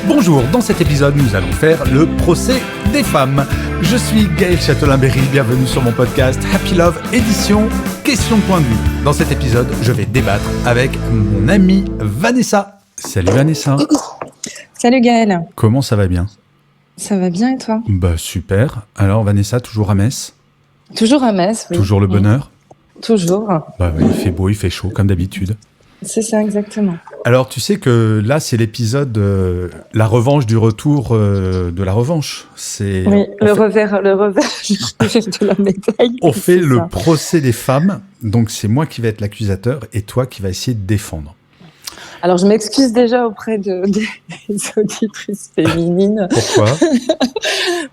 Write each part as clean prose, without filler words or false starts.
Bonjour, dans cet épisode, nous allons faire le procès des femmes. Je suis Gaël Châtelain-Berry, bienvenue sur mon podcast Happy Love, édition Question de point de vue. Dans cet épisode, je vais débattre avec mon amie Vanessa. Salut Vanessa. Salut Gaël. Comment ça va bien ? Ça va bien et toi ? Bah super. Alors Vanessa, toujours à Metz ? Toujours à Metz, oui. Toujours le bonheur ? Toujours. Bah oui, il fait beau, il fait chaud, comme d'habitude. C'est ça, exactement. Alors, tu sais que là, c'est l'épisode la revanche du retour de la revanche. Oui, le revers de la médaille. On fait le ça. procès des femmes, donc c'est moi qui vais être l'accusateur et toi qui vas essayer de défendre. Alors, je m'excuse déjà auprès des auditrices féminines. Pourquoi ?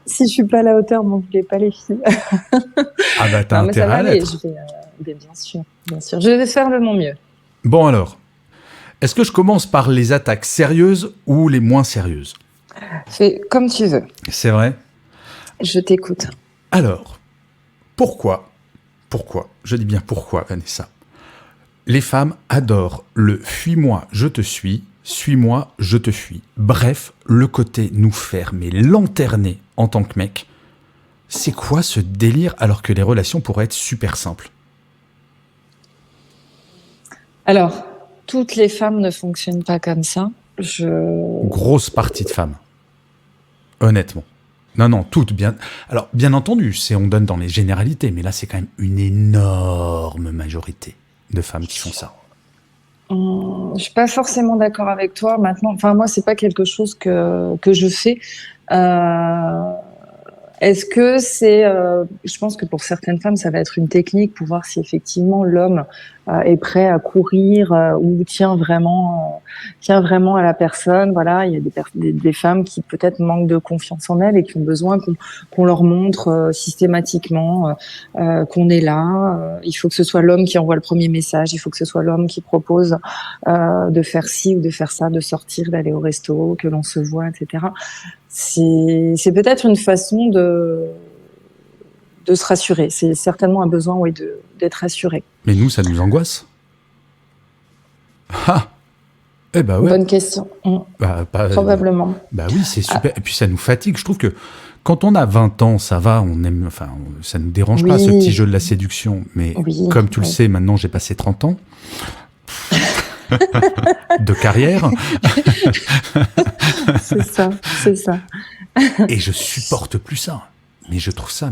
Si je suis pas à la hauteur, m'en voulez pas les filles. Ah bah t'as Non, mais ça intérêt va à aller. l'être. Bien sûr, bien sûr. Je vais faire de mon mieux. Bon alors, est-ce que je commence par les attaques sérieuses ou les moins sérieuses ? Fais comme tu veux. C'est vrai ? Je t'écoute. Alors, pourquoi, je dis bien pourquoi Vanessa, les femmes adorent le « fuis-moi, je te suis-moi, je te fuis ». Bref, le côté nous faire mais lanterner en tant que mec. C'est quoi ce délire alors que les relations pourraient être super simples ? Alors, toutes les femmes ne fonctionnent pas comme ça. Grosse partie de femmes. Honnêtement. Non, toutes bien. Alors, bien entendu, on donne dans les généralités, mais là, c'est quand même une énorme majorité de femmes qui font ça. Je suis pas forcément d'accord avec toi maintenant. Enfin, moi, c'est pas quelque chose que je fais. Est-ce que c'est... je pense que pour certaines femmes, ça va être une technique pour voir si effectivement l'homme est prêt à courir ou tient vraiment à la personne. Voilà, il y a des femmes qui peut-être manquent de confiance en elles et qui ont besoin qu'on leur montre systématiquement qu'on est là. Il faut que ce soit l'homme qui envoie le premier message. Il faut que ce soit l'homme qui propose de faire ci ou de faire ça, de sortir, d'aller au resto, que l'on se voit, etc. C'est peut-être une façon de se rassurer. C'est certainement un besoin, oui, d'être rassuré. Mais nous, ça nous angoisse. Ah ! Eh bah ouais. Bonne question. Probablement. Bah oui, c'est super. Et puis ça nous fatigue. Je trouve que quand on a 20 ans, ça va, on aime, enfin, ça nous dérange pas, ce petit jeu de la séduction. Mais comme tu le sais, maintenant, j'ai passé 30 ans. De carrière. C'est ça. Et je supporte plus ça. Mais je trouve ça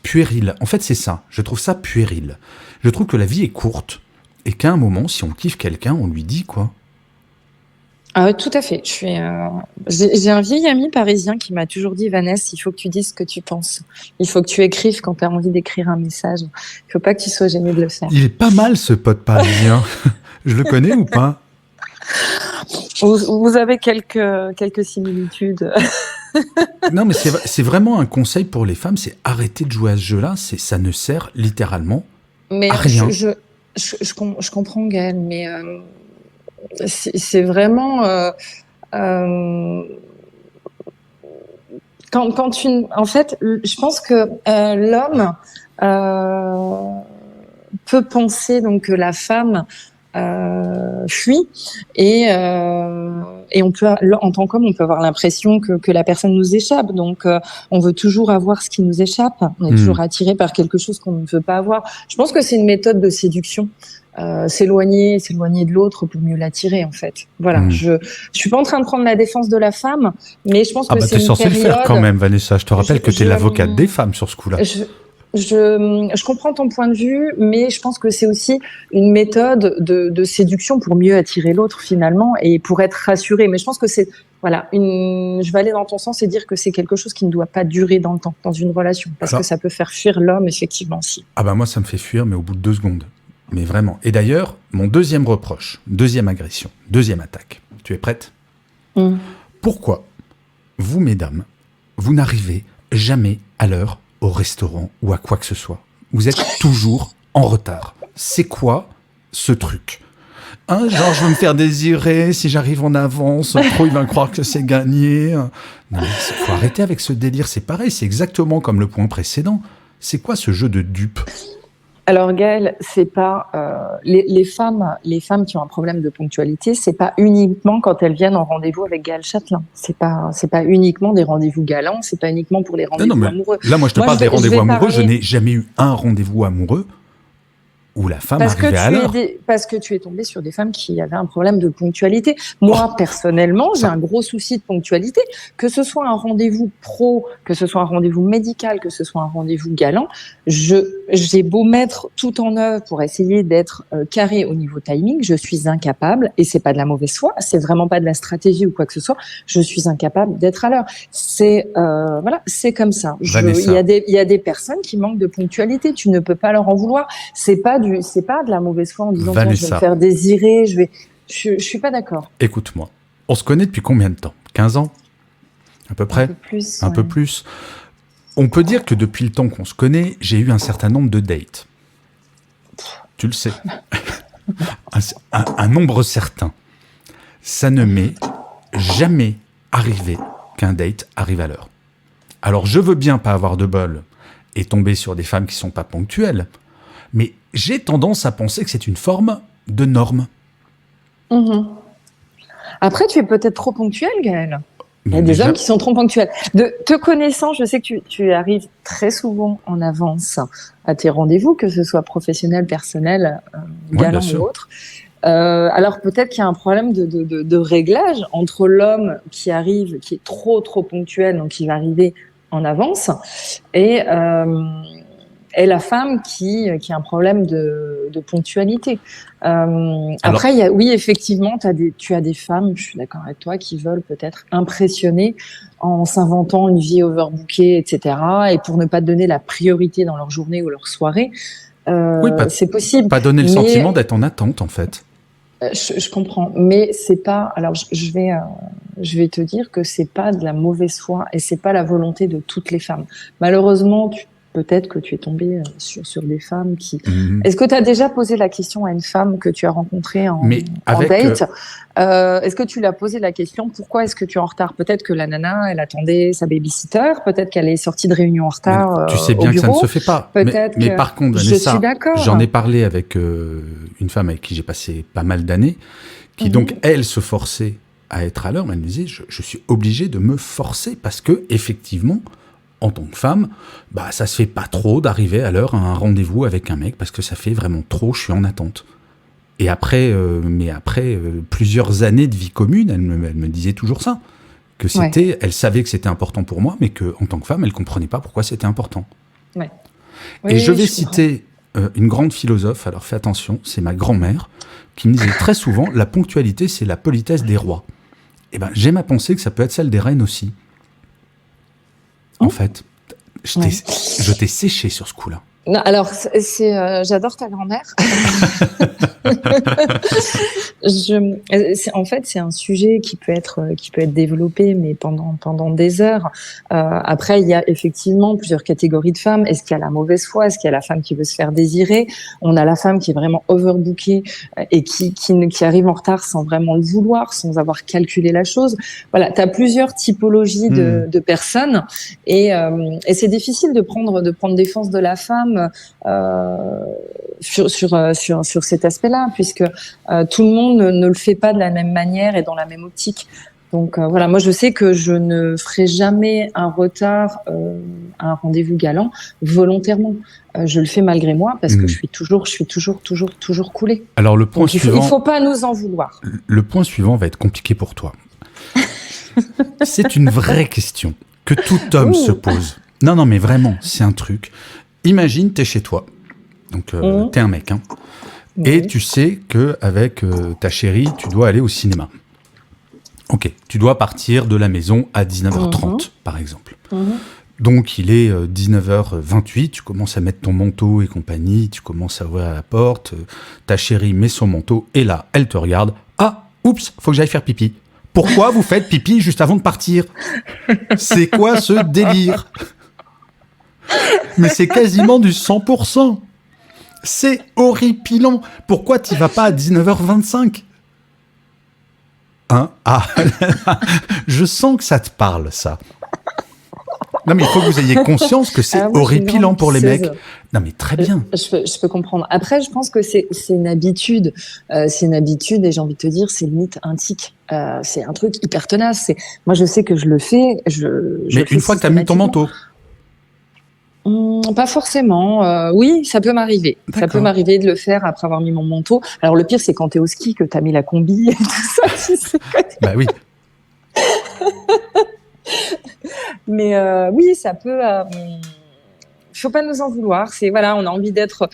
puéril. En fait, c'est ça. Je trouve ça puéril. Je trouve que la vie est courte et qu'à un moment, si on kiffe quelqu'un, on lui dit quoi. Ah oui, tout à fait. J'ai un vieil ami parisien qui m'a toujours dit, Vanessa, il faut que tu dises ce que tu penses. Il faut que tu écrives quand tu as envie d'écrire un message. Il faut pas que tu sois gêné de le faire. Il est pas mal ce pote parisien. Je le connais ou pas ? Vous avez quelques similitudes. Non, mais c'est vraiment un conseil pour les femmes, c'est arrêter de jouer à ce jeu-là. Ça ne sert littéralement à rien. Je comprends, Gaël, mais c'est vraiment... en fait, je pense que l'homme peut penser donc que la femme fuit et on peut, en tant qu'homme, on peut avoir l'impression que la personne nous échappe. Donc, on veut toujours avoir ce qui nous échappe. On est toujours attiré par quelque chose qu'on ne veut pas avoir. Je pense que c'est une méthode de séduction. S'éloigner de l'autre pour mieux l'attirer, en fait. Voilà. Je suis pas en train de prendre la défense de la femme, mais je pense que c'est une période... t'es censée le faire quand même, Vanessa. Je te rappelle que t'es l'avocate des femmes sur ce coup-là. Je comprends ton point de vue, mais je pense que c'est aussi une méthode de séduction pour mieux attirer l'autre finalement et pour être rassuré. Mais je pense que c'est je vais aller dans ton sens et dire que c'est quelque chose qui ne doit pas durer dans le temps, dans une relation, parce que ça peut faire fuir l'homme effectivement aussi. Ah bah moi ça me fait fuir, mais au bout de 2 secondes. Mais vraiment. Et d'ailleurs, mon deuxième reproche, deuxième agression, deuxième attaque. Tu es prête ? Pourquoi vous, mesdames, vous n'arrivez jamais à l'heure au restaurant ou à quoi que ce soit ? Vous êtes toujours en retard. C'est quoi ce truc ? Genre, je veux me faire désirer, si j'arrive en avance, trop il va croire que c'est gagné. Non, mais faut arrêter avec ce délire, c'est pareil, c'est exactement comme le point précédent. C'est quoi ce jeu de dupe ? Alors Gaëlle, c'est pas les femmes qui ont un problème de ponctualité, c'est pas uniquement quand elles viennent en rendez-vous avec Gaëlle Châtelain. C'est pas uniquement des rendez-vous galants, c'est pas uniquement pour les rendez-vous amoureux. Là, moi, je te parle des rendez-vous amoureux. Je n'ai jamais eu un rendez-vous amoureux où la femme arrivait à l'heure. Parce que tu es tombé sur des femmes qui avaient un problème de ponctualité. Moi, personnellement, j'ai un gros souci de ponctualité. Que ce soit un rendez-vous pro, que ce soit un rendez-vous médical, que ce soit un rendez-vous galant, j'ai beau mettre tout en œuvre pour essayer d'être carré au niveau timing, je suis incapable, et c'est pas de la mauvaise foi, c'est vraiment pas de la stratégie ou quoi que ce soit, je suis incapable d'être à l'heure. C'est c'est comme ça. Il y a des personnes qui manquent de ponctualité, tu ne peux pas leur en vouloir. C'est pas de la mauvaise foi en disant je vais me faire désirer, je suis pas d'accord. Écoute-moi, on se connaît depuis combien de temps ? 15 ans ? À peu près ? Un peu plus. On peut dire que depuis le temps qu'on se connaît, j'ai eu un certain nombre de dates. Tu le sais. un nombre certain. Ça ne m'est jamais arrivé qu'un date arrive à l'heure. Alors, je veux bien pas avoir de bol et tomber sur des femmes qui sont pas ponctuelles, mais j'ai tendance à penser que c'est une forme de norme. Mmh. Après, tu es peut-être trop ponctuel, Gaëlle. Il y a des hommes qui sont trop ponctuels. De te connaissant, je sais que tu arrives très souvent en avance à tes rendez-vous, que ce soit professionnel, personnel, galant ou autre. Alors peut-être qu'il y a un problème de réglage entre l'homme qui arrive, qui est trop ponctuel, donc qui va arriver en avance, et la femme qui a un problème de ponctualité. Après, oui, effectivement, tu as des femmes, je suis d'accord avec toi, qui veulent peut-être impressionner en s'inventant une vie overbookée, etc. Et pour ne pas donner la priorité dans leur journée ou leur soirée, c'est possible. Pas donner le sentiment d'être en attente, en fait. Je comprends, mais c'est pas. Alors, je vais te dire que c'est pas de la mauvaise foi et c'est pas la volonté de toutes les femmes. Malheureusement, peut-être que tu es tombé sur des femmes qui... Est-ce que tu as déjà posé la question à une femme que tu as rencontrée en date est-ce que tu lui as posé la question, pourquoi est-ce que tu es en retard ? Peut-être que la nana, elle attendait sa babysitter, peut-être qu'elle est sortie de réunion en retard tu sais bien que ça ne se fait pas. Mais par contre, Vanessa, j'en ai parlé avec une femme avec qui j'ai passé pas mal d'années, qui donc, elle, se forçait à être à l'heure, mais elle me disait, je suis obligée de me forcer parce que, effectivement, en tant que femme, ça se fait pas trop d'arriver à l'heure à un rendez-vous avec un mec parce que ça fait vraiment trop, je suis en attente. Et après, plusieurs années de vie commune, elle me disait toujours ça. Que c'était, elle savait que c'était important pour moi, mais qu'en tant que femme, elle comprenait pas pourquoi c'était important. Ouais. Et je vais citer une grande philosophe, alors fais attention, c'est ma grand-mère, qui me disait très souvent, la ponctualité, c'est la politesse des rois. Et j'aime à penser que ça peut être celle des reines aussi. En fait, je t'ai séché sur ce coup-là. Non, alors, j'adore ta grand-mère. En fait, c'est un sujet qui peut être développé, mais pendant des heures. Après, il y a effectivement plusieurs catégories de femmes. Est-ce qu'il y a la mauvaise foi ? Est-ce qu'il y a la femme qui veut se faire désirer ? On a la femme qui est vraiment overbookée et qui arrive en retard sans vraiment le vouloir, sans avoir calculé la chose. Voilà, tu as plusieurs typologies de personnes et c'est difficile de prendre défense de la femme sur cet aspect-là, puisque tout le monde ne le fait pas de la même manière et dans la même optique. Donc voilà, moi je sais que je ne ferai jamais un retard à un rendez-vous galant volontairement. Je le fais malgré moi parce que je suis toujours coulée. Alors le point suivant, il faut pas nous en vouloir. Le point suivant va être compliqué pour toi. C'est une vraie question que tout homme se pose. Non, mais vraiment, c'est un truc. Imagine, t'es chez toi, donc t'es un mec, et tu sais qu'avec ta chérie, tu dois aller au cinéma. Ok, tu dois partir de la maison à 19h30, par exemple. Donc, il est 19h28, tu commences à mettre ton manteau et compagnie, tu commences à ouvrir la porte, ta chérie met son manteau, et là, elle te regarde. Ah, oups, faut que j'aille faire pipi. Pourquoi vous faites pipi juste avant de partir ? C'est quoi ce délire ? Mais c'est quasiment du 100%. C'est horripilant. Pourquoi tu vas pas à 19h25 ? Je sens que ça te parle, ça. Non, mais il faut que vous ayez conscience que c'est horripilant pour les mecs. Non, mais très bien. Je peux comprendre. Après, je pense que c'est une habitude. C'est une habitude et j'ai envie de te dire, c'est limite un tic. C'est un truc hyper tenace. Moi, je sais que je le fais. Mais une fois que tu as mis ton manteau. Pas forcément. Oui, ça peut m'arriver. D'accord. Ça peut m'arriver de le faire après avoir mis mon manteau. Alors, le pire, c'est quand tu es au ski, que tu as mis la combi et tout ça. Tu sais quoi. Bah oui. Mais oui, ça peut. Faut pas nous en vouloir. C'est voilà, on a envie d'être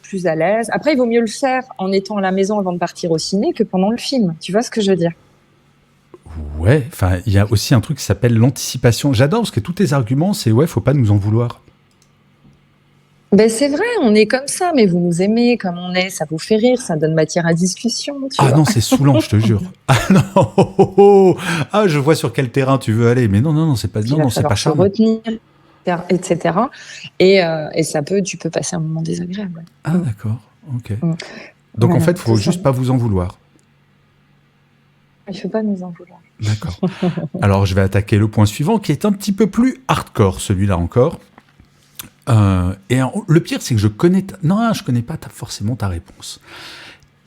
plus à l'aise. Après, il vaut mieux le faire en étant à la maison avant de partir au ciné que pendant le film. Tu vois ce que je veux dire? Ouais. Enfin, il y a aussi un truc qui s'appelle l'anticipation. J'adore parce que tous tes arguments, c'est ouais, faut pas nous en vouloir. Ben c'est vrai, on est comme ça, mais vous nous aimez comme on est, ça vous fait rire, ça donne matière à discussion. Tu vois. Non, c'est saoulant, je te jure. Ah non, ah je vois sur quel terrain tu veux aller, mais non, c'est pas, non, c'est pas charmant. Retenir, etc. Et tu peux passer un moment désagréable. Ah d'accord, ok. Donc en fait, il faut juste pas vous en vouloir. Il ne faut pas nous en vouloir. D'accord. Alors je vais attaquer le point suivant, qui est un petit peu plus hardcore, celui-là encore. Et le pire, c'est que je connais pas forcément ta réponse.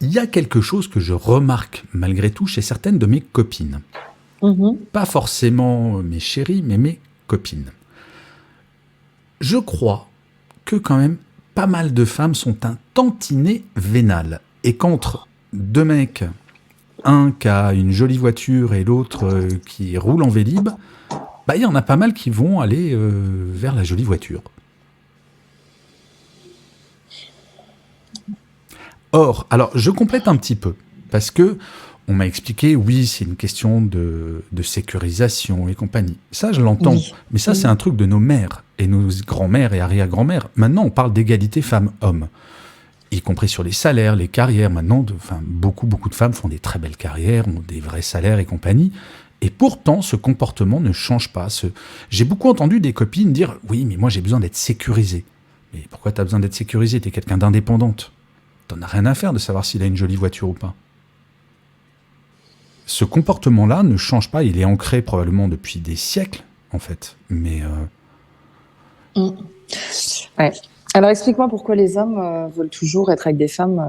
Il y a quelque chose que je remarque malgré tout chez certaines de mes copines. Pas forcément mes chéries, mais mes copines. Je crois que quand même pas mal de femmes sont un tantinet vénal. Et qu'entre deux mecs, un qui a une jolie voiture et l'autre qui roule en Vélib, bah il y en a pas mal qui vont aller vers la jolie voiture. Or, alors je complète un petit peu, parce que on m'a expliqué, oui, c'est une question de sécurisation et compagnie. Ça, je l'entends, mais ça, c'est un truc de nos mères, et nos grands-mères et arrière-grands-mères. Maintenant, on parle d'égalité femmes-hommes, y compris sur les salaires, les carrières. Maintenant, beaucoup de femmes font des très belles carrières, ont des vrais salaires et compagnie. Et pourtant, ce comportement ne change pas. J'ai beaucoup entendu des copines dire, oui, mais moi, j'ai besoin d'être sécurisée. Mais pourquoi tu as besoin d'être sécurisée? T'es quelqu'un d'indépendante. T'en as rien à faire de savoir s'il a une jolie voiture ou pas. Ce comportement-là ne change pas, il est ancré probablement depuis des siècles, en fait. Mais... Ouais. Alors explique-moi pourquoi les hommes veulent toujours être avec des femmes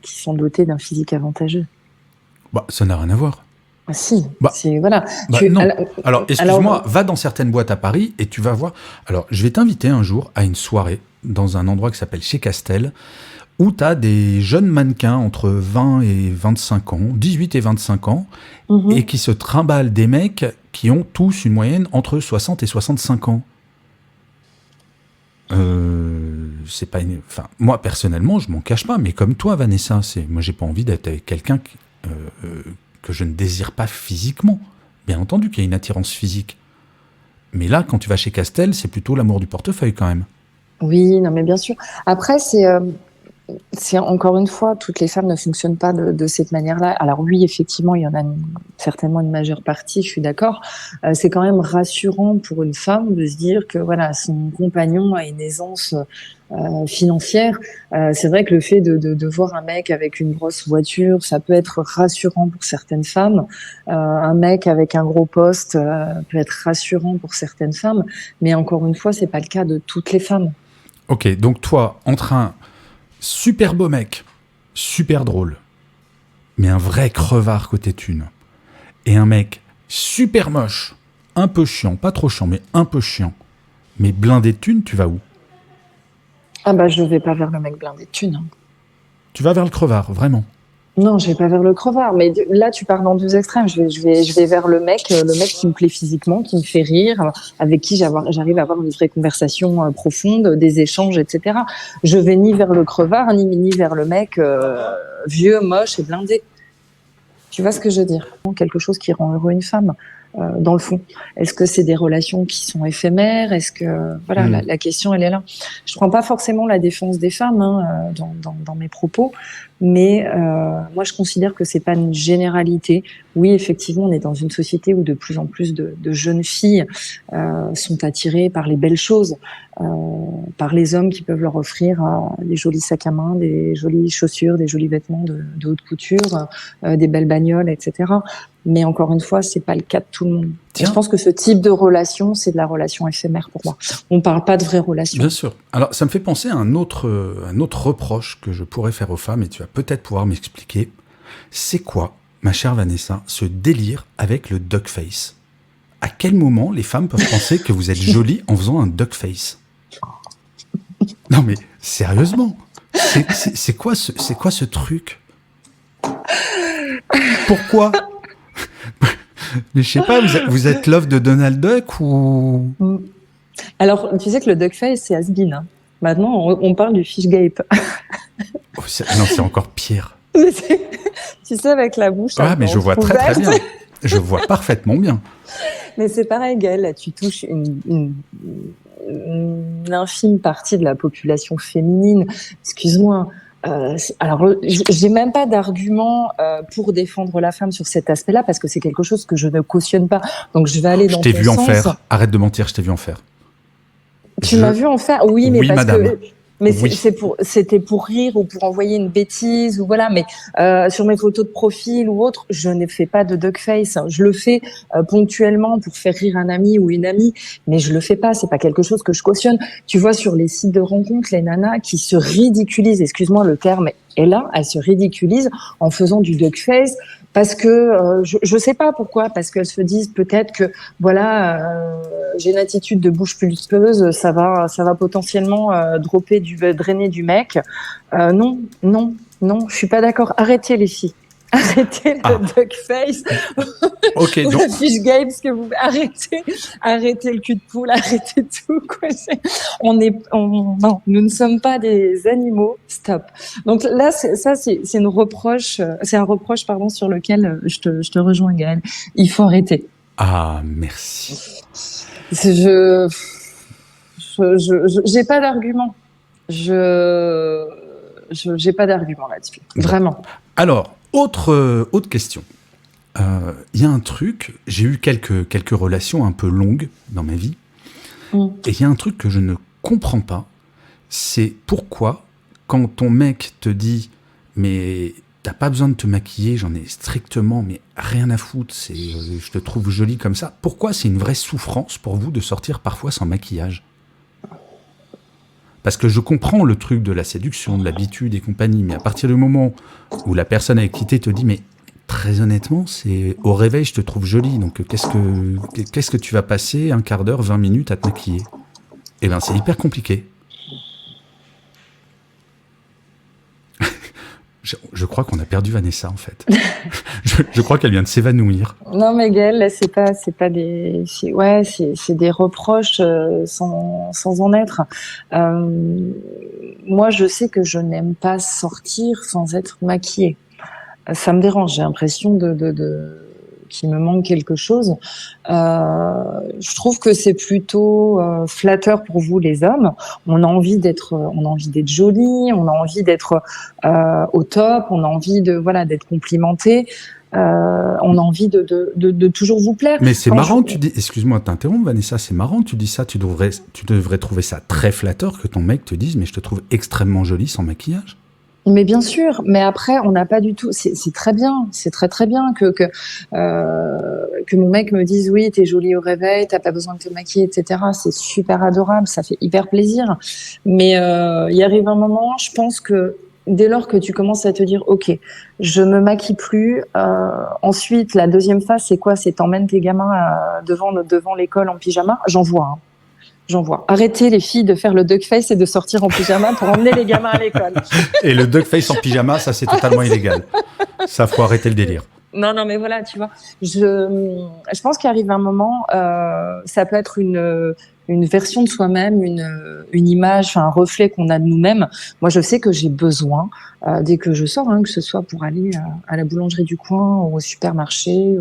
qui sont dotées d'un physique avantageux. Bah, ça n'a rien à voir. Ah si, voilà. Non. Alors, excuse-moi, va dans certaines boîtes à Paris et tu vas voir... Alors, je vais t'inviter un jour à une soirée dans un endroit qui s'appelle Chez Castel, où tu as des jeunes mannequins entre 20 et 25 ans, 18 et 25 ans, et qui se trimballent des mecs qui ont tous une moyenne entre 60 et 65 ans. C'est pas moi, personnellement, je m'en cache pas, mais comme toi, Vanessa, moi, j'ai pas envie d'être avec quelqu'un que je ne désire pas physiquement. Bien entendu qu'il y a une attirance physique. Mais là, quand tu vas chez Castel, c'est plutôt l'amour du portefeuille, quand même. Oui, non, mais bien sûr. Après, c'est encore une fois, toutes les femmes ne fonctionnent pas de cette manière-là. Alors oui, effectivement, il y en a certainement une majeure partie, je suis d'accord. C'est quand même rassurant pour une femme de se dire que voilà, son compagnon a une aisance financière. C'est vrai que le fait de voir un mec avec une grosse voiture, ça peut être rassurant pour certaines femmes. Un mec avec un gros poste peut être rassurant pour certaines femmes. Mais encore une fois, c'est pas le cas de toutes les femmes. Ok, donc toi, entre un super beau mec, super drôle, mais un vrai crevard côté thune, et un mec super moche, un peu chiant, pas trop chiant, mais un peu chiant, mais blindé de thunes, tu vas où? Ah bah je vais pas vers le mec blindé de thunes. Tu vas vers le crevard, vraiment? Non, je vais pas vers le crevard, mais là tu pars dans deux extrêmes. Je vais vers le mec qui me plaît physiquement, qui me fait rire, avec qui j'arrive à avoir une vraie conversation profonde, des échanges, etc. Je vais ni vers le crevard, ni vers le mec vieux, moche et blindé. Tu vois ce que je veux dire? Quelque chose qui rend heureux une femme, dans le fond. Est-ce que c'est des relations qui sont éphémères? Est-ce que voilà, la question elle est là. Je prends pas forcément la défense des femmes dans mes propos, mais moi je considère que c'est pas une généralité. Oui, effectivement, on est dans une société où de plus en plus de jeunes filles sont attirées par les belles choses, par les hommes qui peuvent leur offrir des jolis sacs à main, des jolies chaussures, des jolis vêtements de haute couture, des belles bagnoles. bagnole, etc. Mais encore une fois, c'est pas le cas de tout le monde. Tiens. Je pense que ce type de relation, c'est de la relation éphémère pour moi. On parle pas de vraie relation. Bien sûr. Alors, ça me fait penser à un autre reproche que je pourrais faire aux femmes, et tu vas peut-être pouvoir m'expliquer. C'est quoi, ma chère Vanessa, ce délire avec le duck face? À quel moment les femmes peuvent penser que vous êtes jolie en faisant un duck face? Non mais, sérieusement, c'est quoi ce truc? Pourquoi? Mais je sais pas, vous êtes love de Donald Duck ou... Alors, tu sais que le duck face, c'est has-been. Hein. Maintenant, on parle du fish gape. Oh, non, c'est encore pire. Tu sais, avec la bouche. Ah, mais je vois très très bien. Je vois parfaitement bien. Mais c'est pareil, Gaëlle, là, tu touches une infime partie de la population féminine. Excuse-moi. Alors, j'ai même pas d'argument pour défendre la femme sur cet aspect-là, parce que c'est quelque chose que je ne cautionne pas. Donc, je vais aller dans ton sens. Je t'ai vu en faire. Arrête de mentir, je t'ai vu en faire. Tu m'as vu en faire? Oui, mais oui, parce madame. que... Mais oui. C'était pour rire ou pour envoyer une bêtise ou voilà. Mais sur mes photos de profil ou autre, je ne fais pas de duck face. Je le fais ponctuellement pour faire rire un ami ou une amie, mais je le fais pas. C'est pas quelque chose que je cautionne. Tu vois sur les sites de rencontres, les nanas qui se ridiculisent. Excuse-moi, le terme est là. Elles se ridiculisent en faisant du duck face parce que je sais pas pourquoi. Parce qu'elles se disent peut-être que voilà, j'ai une attitude de bouche pulpeuse, ça va potentiellement drainer du mec. Non, je suis pas d'accord. Arrêtez les filles. Arrêtez le duck face. Ok, donc. Le fish game, ce que vous arrêtez le cul de poule, arrêtez tout, quoi. Non, nous ne sommes pas des animaux. Stop. Donc là, c'est un reproche, pardon, sur lequel je te rejoins, Gaëlle. Il faut arrêter. Ah, merci. J'ai pas d'argument. J'ai pas d'argument là-dessus. Vraiment. Alors, autre question. Il y a un truc, j'ai eu quelques relations un peu longues dans ma vie, et il y a un truc que je ne comprends pas, c'est pourquoi, quand ton mec te dit « mais t'as pas besoin de te maquiller, j'en ai strictement mais rien à foutre, je te trouve jolie comme ça », pourquoi c'est une vraie souffrance pour vous de sortir parfois sans maquillage ? Parce que je comprends le truc de la séduction, de l'habitude et compagnie, mais à partir du moment où la personne avec qui t'es te dit « mais très honnêtement, c'est au réveil, je te trouve jolie, donc qu'est-ce que tu vas passer un quart d'heure, 20 minutes à te maquiller ?» Eh bien, c'est hyper compliqué. Je crois qu'on a perdu Vanessa, en fait. je crois qu'elle vient de s'évanouir. Non, mais Gaëlle, là, c'est pas des... C'est des reproches sans en être. Moi, je sais que je n'aime pas sortir sans être maquillée. Ça me dérange, j'ai l'impression qu'il me manque quelque chose. Je trouve que c'est plutôt flatteur pour vous, les hommes. On a envie d'être jolie, on a envie d'être au top, on a envie d'être complimenté. On a envie de toujours vous plaire. Mais c'est marrant, tu dis, excuse-moi de t'interrompre, Vanessa, c'est marrant, tu dis ça, tu devrais trouver ça très flatteur que ton mec te dise, mais je te trouve extrêmement jolie sans maquillage. Mais bien sûr, mais après on n'a pas du tout. C'est très bien, c'est très très bien que mon mec me dise oui, t'es jolie au réveil, t'as pas besoin de te maquiller, etc. C'est super adorable, ça fait hyper plaisir. Mais il arrive un moment, je pense que dès lors que tu commences à te dire ok, je me maquille plus. Ensuite, la deuxième phase, c'est quoi? C'est t'emmènes tes gamins devant l'école en pyjama. J'en vois. Arrêtez les filles de faire le duck face et de sortir en pyjama pour emmener les gamins à l'école. Et le duck face en pyjama, ça c'est totalement illégal. Ça, faut arrêter le délire. Non, mais voilà, tu vois. Je pense qu'il arrive un moment, ça peut être une version de soi-même, une image, un reflet qu'on a de nous-mêmes. Moi, je sais que j'ai besoin, dès que je sors, que ce soit pour aller à la boulangerie du coin ou au supermarché,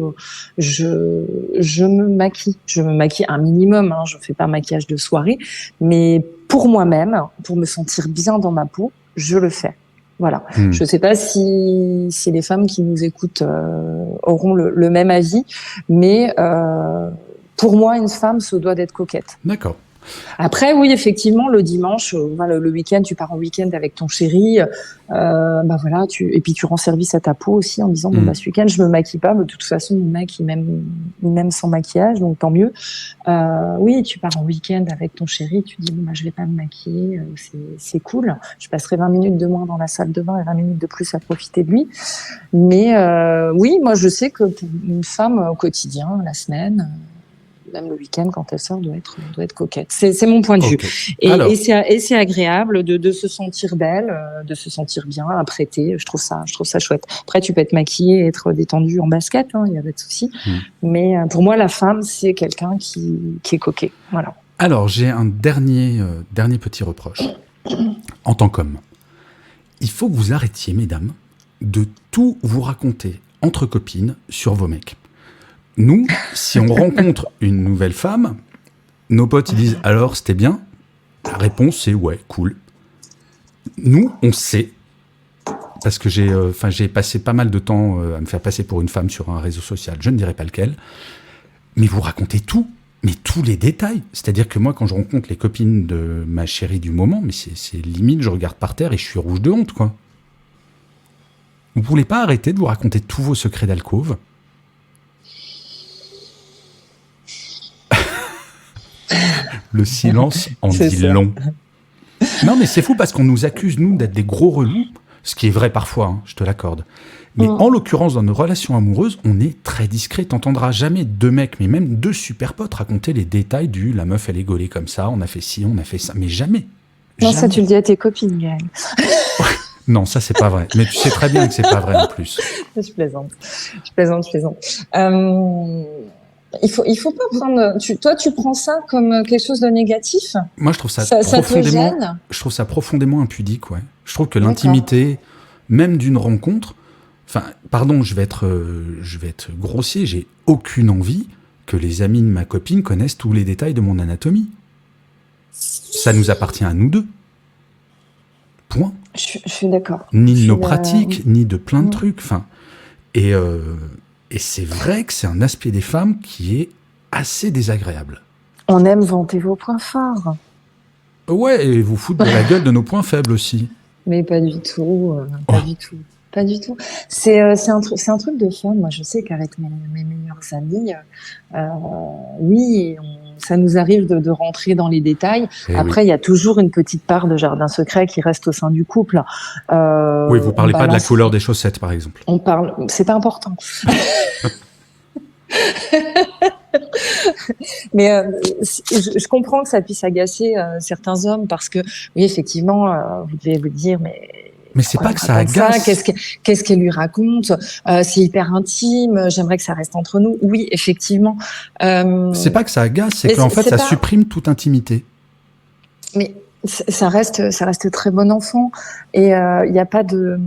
je me maquille. Je me maquille un minimum, je fais pas un maquillage de soirée, mais pour moi-même, pour me sentir bien dans ma peau, je le fais. Voilà. Je sais pas si les femmes qui nous écoutent auront le même avis, mais pour moi, une femme se doit d'être coquette. D'accord. Après, oui, effectivement, le dimanche, voilà, le week-end, tu pars en week-end avec ton chéri, bah voilà, et puis tu rends service à ta peau aussi en disant, bon, bah, ce week-end, je me maquille pas, mais de toute façon, mon mec, il m'aime sans maquillage, donc tant mieux. Oui, tu pars en week-end avec ton chéri, tu dis, bon, bah, je vais pas me maquiller, c'est cool. Je passerai 20 minutes de moins dans la salle de bain et 20 minutes de plus à profiter de lui. Mais, oui, moi, je sais que pour une femme au quotidien, la semaine, même le week-end, quand elle sort, doit être coquette. C'est mon point de vue. Et c'est agréable de se sentir belle, de se sentir bien, apprêtée. Je trouve ça chouette. Après, tu peux être maquillée et être détendue en basket, il y a pas de souci. Mais pour moi, la femme, c'est quelqu'un qui est coquet. Voilà. Alors, j'ai un dernier petit reproche. En tant qu'homme, il faut que vous arrêtiez, mesdames, de tout vous raconter entre copines sur vos mecs. Nous, si on rencontre une nouvelle femme, nos potes ils disent « Alors, c'était bien ?» La réponse c'est « Ouais, cool. » Nous, on sait, parce que j'ai passé pas mal de temps à me faire passer pour une femme sur un réseau social, je ne dirai pas lequel, mais vous racontez tout, mais tous les détails. C'est-à-dire que moi, quand je rencontre les copines de ma chérie du moment, mais c'est limite, je regarde par terre et je suis rouge de honte, quoi. Vous ne voulez pas arrêter de vous raconter tous vos secrets d'alcôve ? Le silence en dit long. Non, mais c'est fou parce qu'on nous accuse, nous, d'être des gros relous, ce qui est vrai parfois, je te l'accorde. Mais en l'occurrence, dans nos relations amoureuses, on est très discret. T'entendras jamais deux mecs, mais même deux super potes raconter les détails du « la meuf, elle est gaulée comme ça, on a fait ci, on a fait ça ». Mais jamais. Non, jamais. Ça, tu le dis à tes copines, Gaël. Non, ça, c'est pas vrai. Mais tu sais très bien que c'est pas vrai en plus. Je plaisante. Il faut pas prendre. Toi, tu prends ça comme quelque chose de négatif. Moi, je trouve ça profondément. Je trouve ça profondément impudique, ouais. Je trouve que l'intimité, même d'une rencontre. Enfin, pardon, je vais être grossier. J'ai aucune envie que les amis de ma copine connaissent tous les détails de mon anatomie. Ça nous appartient à nous deux. Point. Je suis d'accord. Ni de nos pratiques, ni de plein de trucs. Enfin, et c'est vrai que c'est un aspect des femmes qui est assez désagréable. On aime vanter vos points forts. Ouais, et vous foutre de la gueule de nos points faibles aussi. Mais pas du tout, pas du tout. C'est un truc de femme. Moi, je sais qu'avec mes meilleures amies, oui, ça nous arrive de rentrer dans les détails. Après, il y a toujours une petite part de jardin secret qui reste au sein du couple. Oui, vous parlez pas de la couleur des chaussettes, par exemple. C'est pas important. Mais je comprends que ça puisse agacer certains hommes parce que, oui, effectivement, vous devez vous dire, mais c'est pas que ça agace. Qu'est-ce qu'elle lui raconte ? C'est hyper intime. J'aimerais que ça reste entre nous. Oui, effectivement. C'est pas que ça agace, c'est qu'en fait, ça supprime toute intimité. Mais ça reste très bon enfant. Et il y a pas de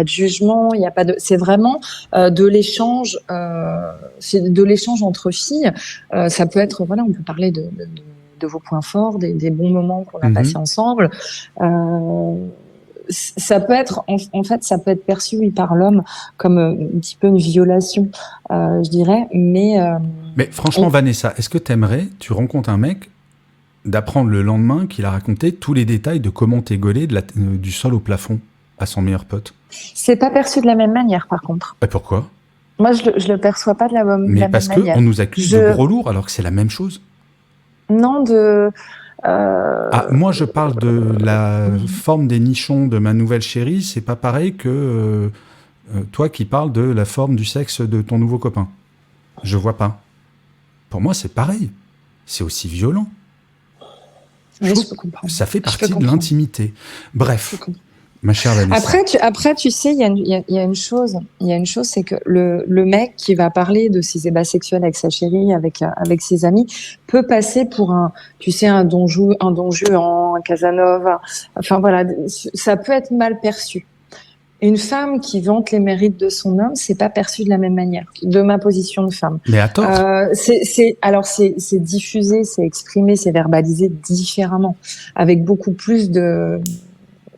jugement. C'est vraiment de l'échange. C'est de l'échange entre filles. Ça peut être, voilà, on peut parler de vos points forts, des bons moments qu'on a passés ensemble. Ça peut être, en fait, ça peut être perçu, oui, par l'homme comme un petit peu une violation, je dirais. Mais franchement, Vanessa, est-ce que tu rencontres un mec, d'apprendre le lendemain qu'il a raconté tous les détails de comment t'es gaulé du sol au plafond à son meilleur pote ? C'est pas perçu de la même manière, par contre. Et pourquoi ? Moi, je le perçois pas de la même manière. Mais parce qu'on nous accuse de gros lourds, alors que c'est la même chose. Non, moi, je parle de la forme des nichons de ma nouvelle chérie. C'est pas pareil que toi qui parles de la forme du sexe de ton nouveau copain. Je vois pas. Pour moi, c'est pareil. C'est aussi violent. Oui, je peux comprendre. Ça fait partie de l'intimité. Bref, ma chère Vanessa. Après, tu sais, il y a une chose, c'est que le mec qui va parler de ses ébats sexuels avec sa chérie, avec ses amis, peut passer pour un Don Juan, un Casanova. Enfin voilà, ça peut être mal perçu. Une femme qui vante les mérites de son homme, c'est pas perçu de la même manière, de ma position de femme. Mais à tort. C'est diffusé, c'est exprimé, c'est verbalisé différemment, avec beaucoup plus de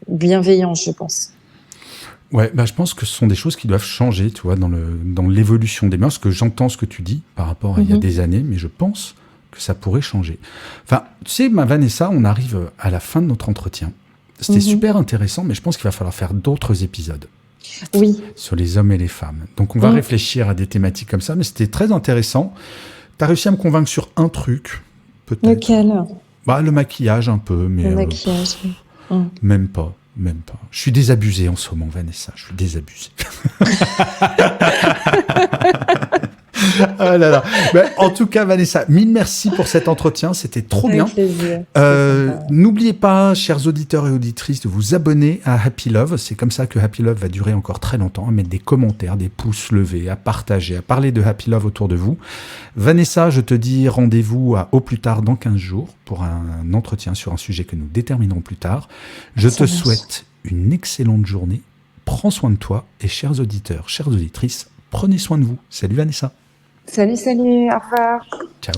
bienveillance, je pense. Ouais, je pense que ce sont des choses qui doivent changer, tu vois, dans l'évolution des mœurs, que j'entends ce que tu dis par rapport à il y a des années, mais je pense que ça pourrait changer. Enfin, tu sais, ma Vanessa, on arrive à la fin de notre entretien. C'était super intéressant, mais je pense qu'il va falloir faire d'autres épisodes. Oui. Sur les hommes et les femmes. Donc, on va réfléchir à des thématiques comme ça, mais c'était très intéressant. Tu as réussi à me convaincre sur un truc, peut-être. Lequel ? Le maquillage, un peu, mais... Le maquillage, oui. Même pas. Je suis désabusé en ce moment, Vanessa. Je suis désabusé. Ah là là. Ben, en tout cas, Vanessa, mille merci pour cet entretien. C'était trop bien. N'oubliez pas, chers auditeurs et auditrices, de vous abonner à Happy Love. C'est comme ça que Happy Love va durer encore très longtemps. À mettre des commentaires, des pouces levés, à partager, à parler de Happy Love autour de vous. Vanessa, je te dis rendez-vous au plus tard dans 15 jours pour un entretien sur un sujet que nous déterminerons plus tard. Je te souhaite une excellente journée. Prends soin de toi et chers auditeurs, chères auditrices, prenez soin de vous. Salut Vanessa. Salut, au revoir. Ciao.